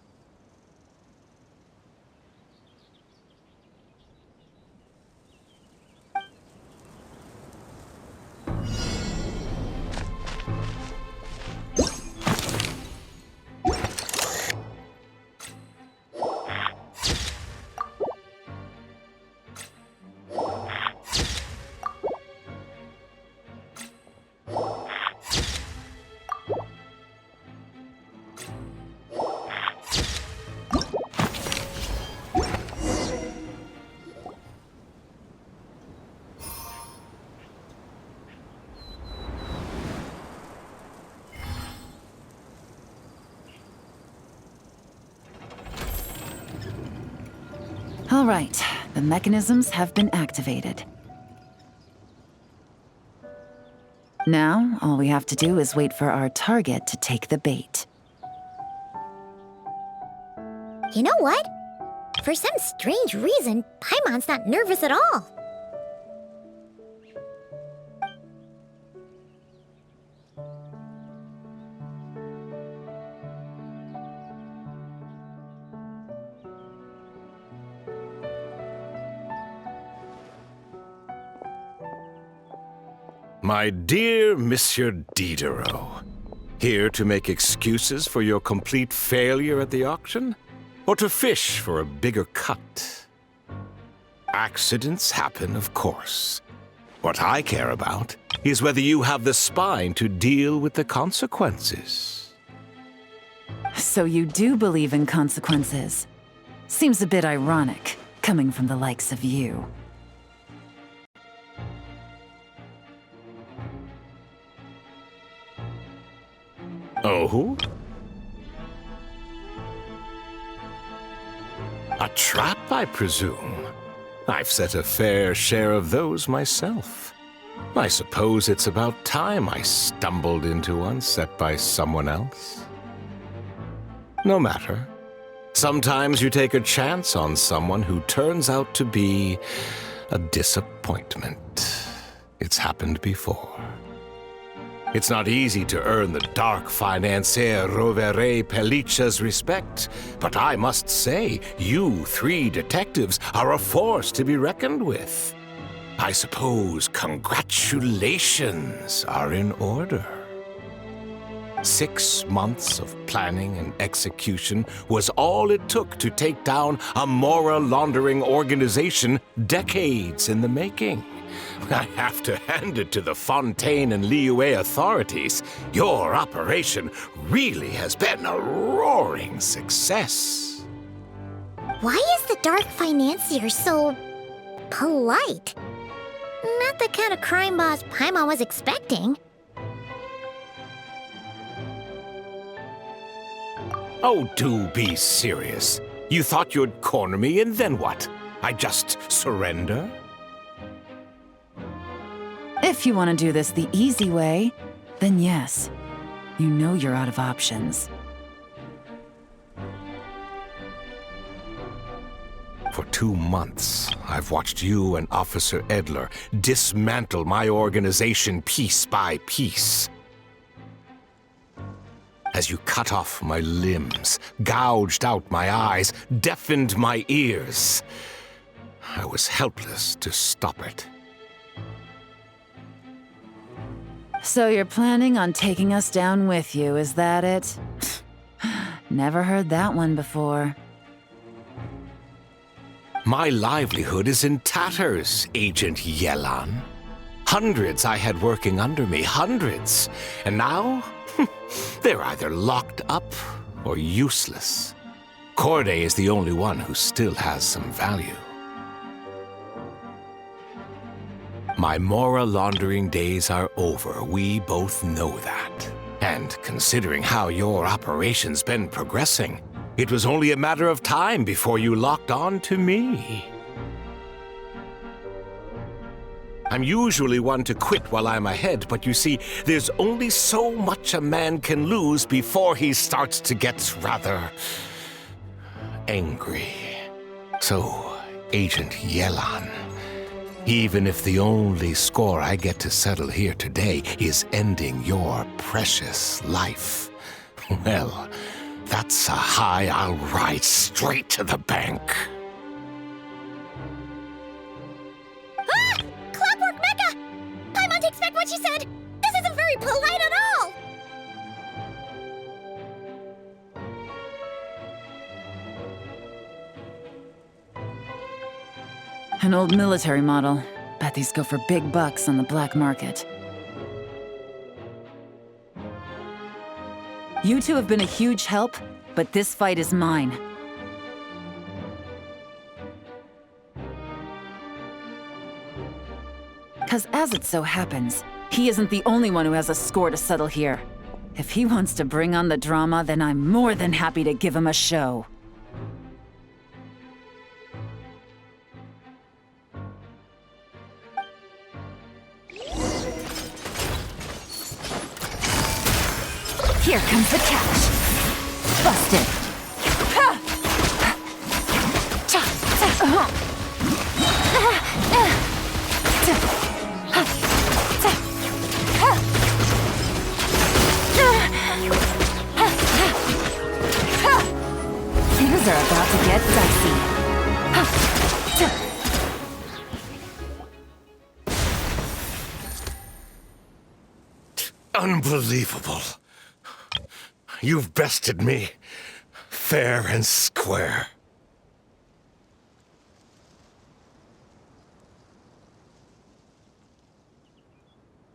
All right, the mechanisms have been activated. Now, all we have to do is wait for our target to take the bait. You know what? For some strange reason, Paimon's not nervous at all. My dear Monsieur Diderot, here to make excuses for your complete failure at the auction? Or to fish for a bigger cut? Accidents happen, of course. What I care about is whether you have the spine to deal with the consequences. So you do believe in consequences. Seems a bit ironic, coming from the likes of you. Oh? A trap, I presume. I've set a fair share of those myself. I suppose it's about time I stumbled into one set by someone else. No matter. Sometimes you take a chance on someone who turns out to be a disappointment. It's happened before. It's not easy to earn the dark financier Rovere Pelliccia's respect, but I must say, you three detectives are a force to be reckoned with. I suppose congratulations are in order. 6 months of planning and execution was all it took to take down a Mora laundering organization decades in the making. I have to hand it to the Fontaine and Liyue authorities. Your operation really has been a roaring success. Why is the dark financier so polite? Not the kind of crime boss Paimon was expecting. Oh, do be serious. You thought you'd corner me, and then what? I just surrender? If you want to do this the easy way, then yes. You know you're out of options. For 2 months, I've watched you and Officer Edler dismantle my organization piece by piece. As you cut off my limbs, gouged out my eyes, deafened my ears, I was helpless to stop it. So you're planning on taking us down with you, is that it? Never heard that one before. My livelihood is in tatters, Agent Yelan. Hundreds I had working under me, hundreds. And now, they're either locked up or useless. Corday is the only one who still has some value. My Mora laundering days are over. We both know that. And considering how your operation's been progressing, it was only a matter of time before you locked on to me. I'm usually one to quit while I'm ahead, but you see, there's only so much a man can lose before he starts to get rather angry. So, Agent Yelan, even if the only score I get to settle here today is ending your precious life, well, that's a high I'll ride straight to the bank. Ah! Clockwork Mecha! Paimon takes back what she said! This isn't very polite at all! An old military model. Bet these go for big bucks on the black market. You two have been a huge help, but this fight is mine. Because as it so happens, he isn't the only one who has a score to settle here. If he wants to bring on the drama, then I'm more than happy to give him a show. Here comes the catch. Busted. Things are about to get dicey. Unbelievable. You've bested me, fair and square.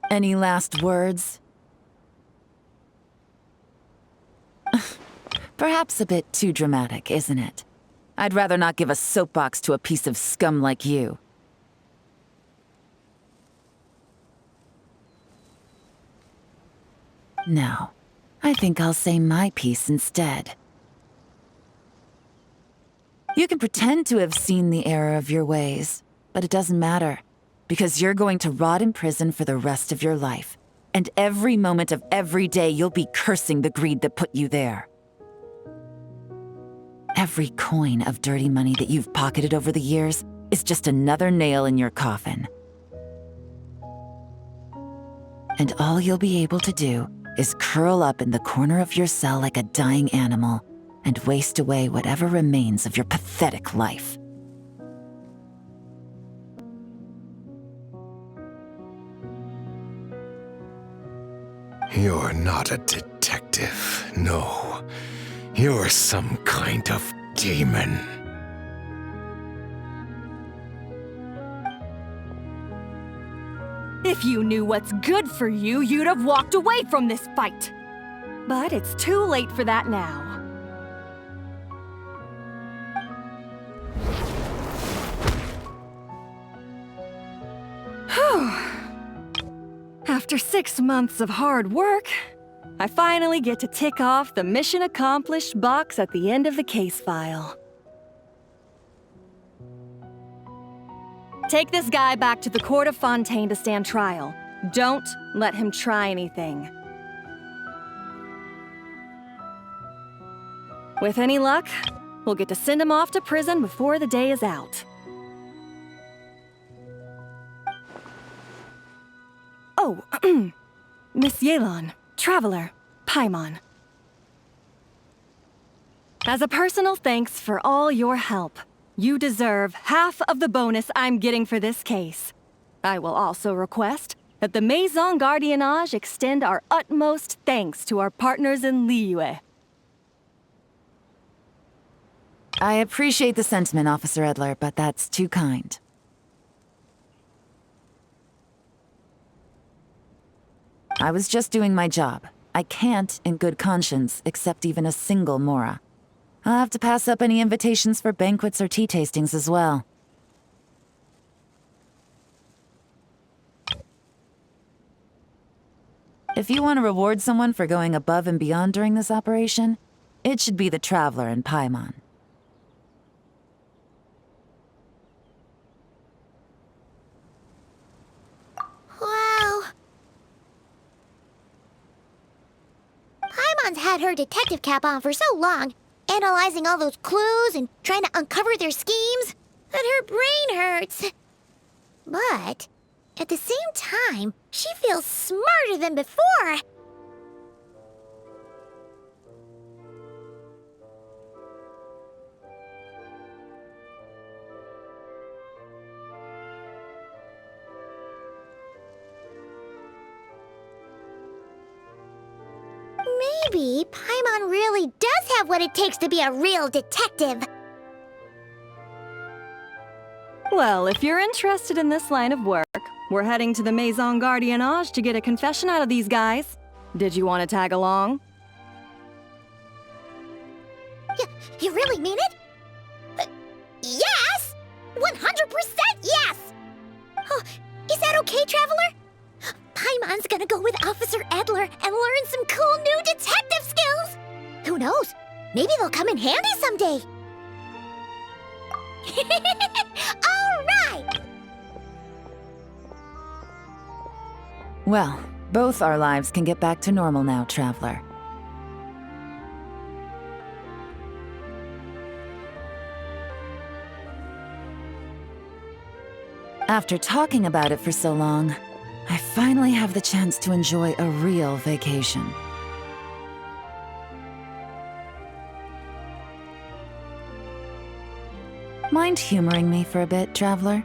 Any last words? Perhaps a bit too dramatic, isn't it? I'd rather not give a soapbox to a piece of scum like you. No, I think I'll say my piece instead. You can pretend to have seen the error of your ways, but it doesn't matter, because you're going to rot in prison for the rest of your life. And every moment of every day you'll be cursing the greed that put you there. Every coin of dirty money that you've pocketed over the years is just another nail in your coffin. And all you'll be able to do is curl up in the corner of your cell like a dying animal and waste away whatever remains of your pathetic life. You're not a detective, no. You're some kind of demon. If you knew what's good for you, you'd have walked away from this fight. But it's too late for that now. After 6 months of hard work, I finally get to tick off the mission accomplished box at the end of the case file. Take this guy back to the court of Fontaine to stand trial. Don't let him try anything. With any luck, we'll get to send him off to prison before the day is out. Oh, Miss Yelan, Traveler, Paimon. As a personal thanks for all your help, you deserve half of the bonus I'm getting for this case. I will also request that the Maison Gardiennage extend our utmost thanks to our partners in Liyue. I appreciate the sentiment, Officer Edler, but that's too kind. I was just doing my job. I can't, in good conscience, accept even a single Mora. I'll have to pass up any invitations for banquets or tea tastings as well. If you want to reward someone for going above and beyond during this operation, it should be the Traveler and Paimon. Wow. Paimon's had her detective cap on for so long, analyzing all those clues and trying to uncover their schemes, that her brain hurts. But at the same time, she feels smarter than before. Maybe Paimon really does have what it takes to be a real detective. Well, if you're interested in this line of work, we're heading to the Maison Gardiennage to get a confession out of these guys. Did you want to tag along? You really mean it? Yes! 100% yes! Oh, is that okay, Traveler? Paimon's gonna go with Officer Edler and learn some cool new detective skills! Who knows? Maybe they'll come in handy someday! Alright! Well, both our lives can get back to normal now, Traveler. After talking about it for so long, I finally have the chance to enjoy a real vacation. Mind humoring me for a bit, Traveler?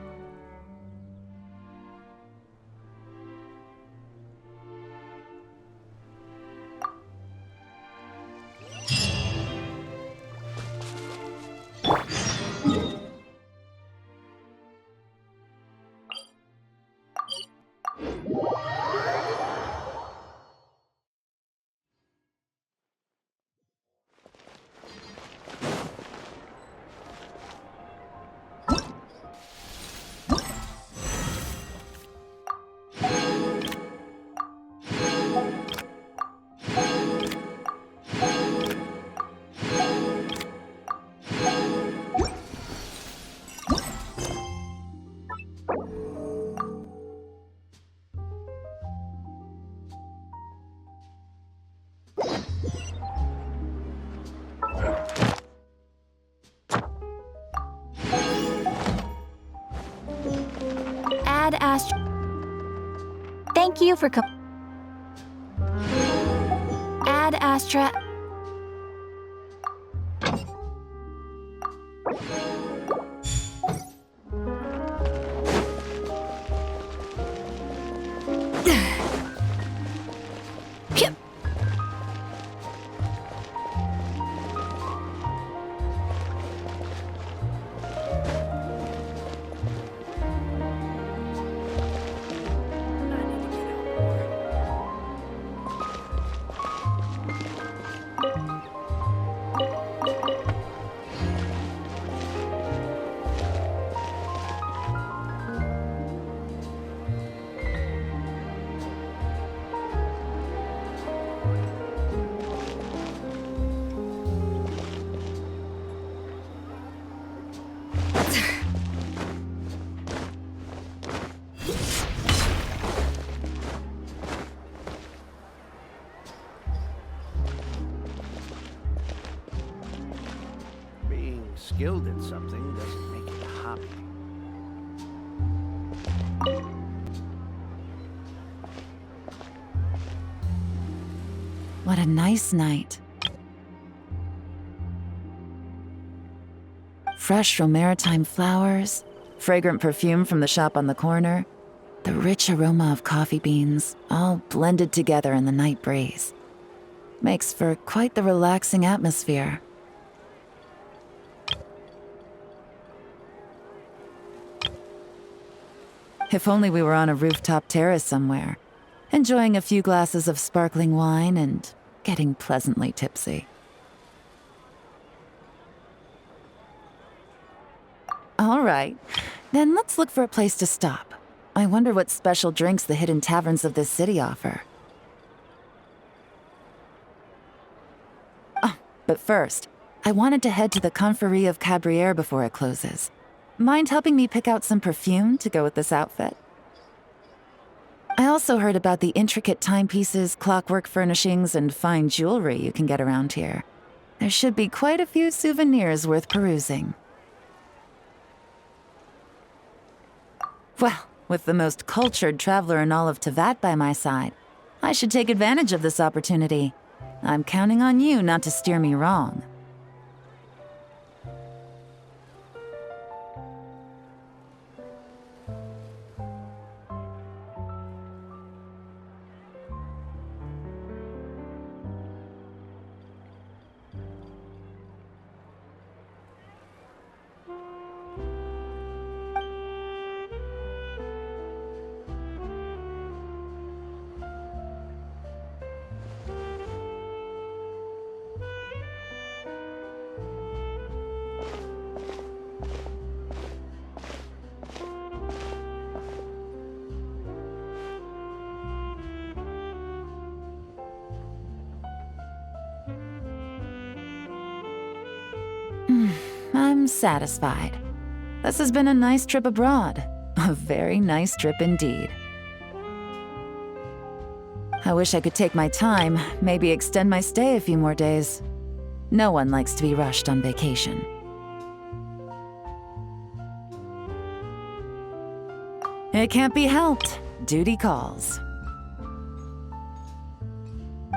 Thank you for Add Astra. Skilled at something doesn't make it a hobby. What a nice night. Fresh maritime flowers, fragrant perfume from the shop on the corner, the rich aroma of coffee beans, all blended together in the night breeze. Makes for quite the relaxing atmosphere. If only we were on a rooftop terrace somewhere, enjoying a few glasses of sparkling wine and getting pleasantly tipsy. All right, then let's look for a place to stop. I wonder what special drinks the hidden taverns of this city offer. Oh, but first, I wanted to head to the Confrérie of Cabrières before it closes. Mind helping me pick out some perfume to go with this outfit? I also heard about the intricate timepieces, clockwork furnishings, and fine jewelry you can get around here. There should be quite a few souvenirs worth perusing. Well, with the most cultured traveler in all of Tevat by my side, I should take advantage of this opportunity. I'm counting on you not to steer me wrong. I'm satisfied. This has been a nice trip abroad. A very nice trip indeed. I wish I could take my time, maybe extend my stay a few more days. No one likes to be rushed on vacation. It can't be helped. Duty calls.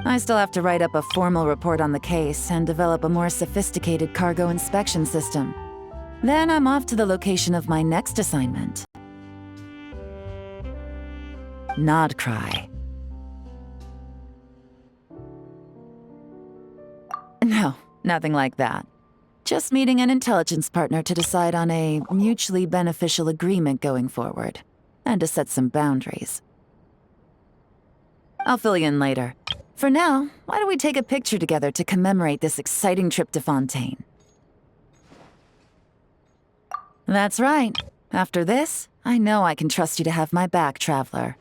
I still have to write up a formal report on the case and develop a more sophisticated cargo inspection system. Then I'm off to the location of my next assignment. Nodcry. No, nothing like that. Just meeting an intelligence partner to decide on a mutually beneficial agreement going forward, and to set some boundaries. I'll fill you in later. For now, why don't we take a picture together to commemorate this exciting trip to Fontaine? That's right. After this, I know I can trust you to have my back, Traveler.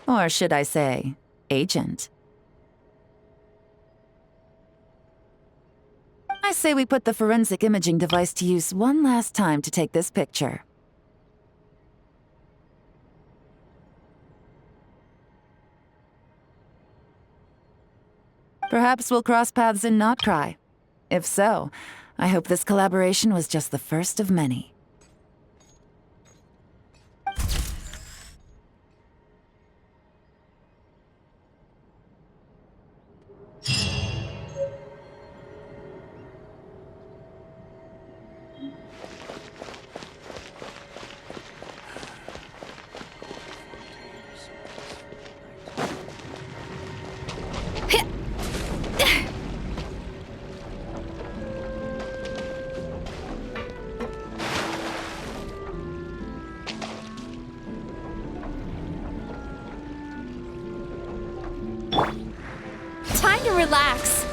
Or should I say, Agent. I say we put the forensic imaging device to use one last time to take this picture. Perhaps we'll cross paths in Notcry. If so, I hope this collaboration was just the first of many. Time to relax.